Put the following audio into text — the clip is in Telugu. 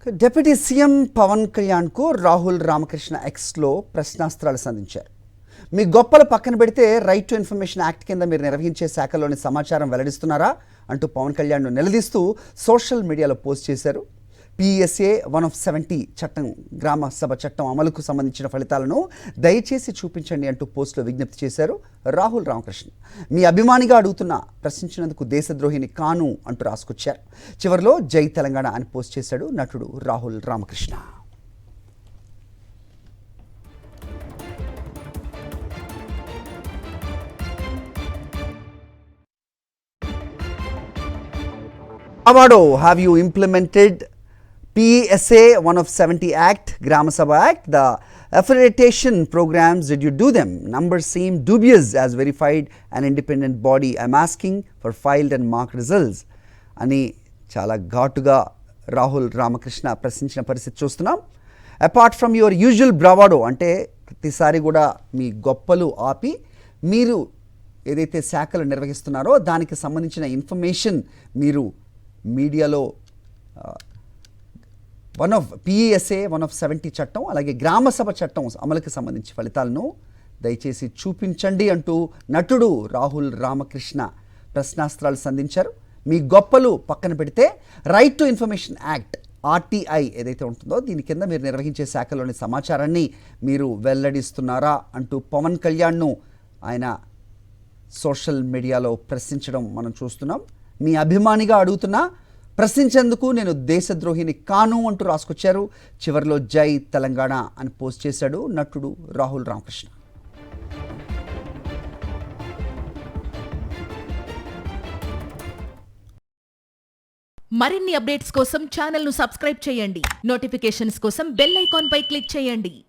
డిప్యూటీ సీఎం పవన్ కళ్యాణ్కు రాహుల్ రామకృష్ణ ఎక్స్లో ప్రశ్నాస్త్రాలు సంధించారు. మీ గొప్పలు పక్కన పెడితే రైట్ టు ఇన్ఫర్మేషన్ యాక్ట్ కింద మీరు నిర్వహించే శాఖలోని సమాచారం వెల్లడిస్తున్నారా అంటూ పవన్ కళ్యాణ్ను నిలదీస్తూ సోషల్ మీడియాలో పోస్ట్ చేశారు. PSA 170 చట్టం, గ్రామ సభ చట్టం అమలుకు సంబంధించిన ఫలితాలను దయచేసి చూపించండి అంటూ పోస్టులో విజ్ఞప్తి చేశారు రాహుల్ రామకృష్ణ. మీ అభిమానిగా అడుగుతున్నా, ప్రశ్నించినందుకు దేశద్రోహిని కాను అంటూ రాసుకొచ్చారు. చివరిలో జై తెలంగాణ అని పోస్ట్ చేశాడు నటుడు Rahul Ramakrishna. Avado, have you implemented PSA 170 Act, Grama Sabha Act, the accreditation programs, did you do them? Numbers seem dubious as verified an independent body. I'm asking for filed and marked results. అని చాలా ఘాటుగా రాహుల్ రామకృష్ణ ప్రశ్నించిన పరిస్థితి చూస్తున్నాం. అపార్ట్ ఫ్రమ్ యువర్ యూజువల్ బ్రావాడో, అంటే ప్రతిసారి కూడా మీ గొప్పలు ఆపి మీరు ఏదైతే శాఖలు నిర్వహిస్తున్నారో దానికి సంబంధించిన ఇన్ఫర్మేషన్ మీరు మీడియాలో PSA 170 చట్టం, అలాగే గ్రామ సభ చట్టం అమలుకి సంబంధించి ఫలితాలను దయచేసి చూపించండి అంటూ నటుడు రాహుల్ రామకృష్ణ ప్రశ్నాస్త్రాలు సంధించారు. మీ గొప్పలు పక్కన పెడితే right to information act RTI ఏదైతే ఉంటుందో దీని కింద మీరు నిర్వహించే శాఖలోని సమాచారాన్ని మీరు వెల్లడిస్తున్నారా అంటూ పవన్ కళ్యాణ్ను ఆయన సోషల్ మీడియాలో ప్రశ్నించడం మనం చూస్తున్నాం. మీ అభిమానిగా అడుగుతున్నా, ప్రశ్నించేందుకు నేను దేశద్రోహిని కాను అంటూ రాసుకొచ్చారు. చివరిలో జై తెలంగాణ అని పోస్ట్ చేశాడు నటుడు రాహుల్ రామకృష్ణ. మరిన్ని అప్డేట్స్ కోసం ఛానల్ను సబ్స్క్రైబ్ చేయండి. నోటిఫికేషన్స్ కోసం బెల్ ఐకాన్ పై క్లిక్ చేయండి.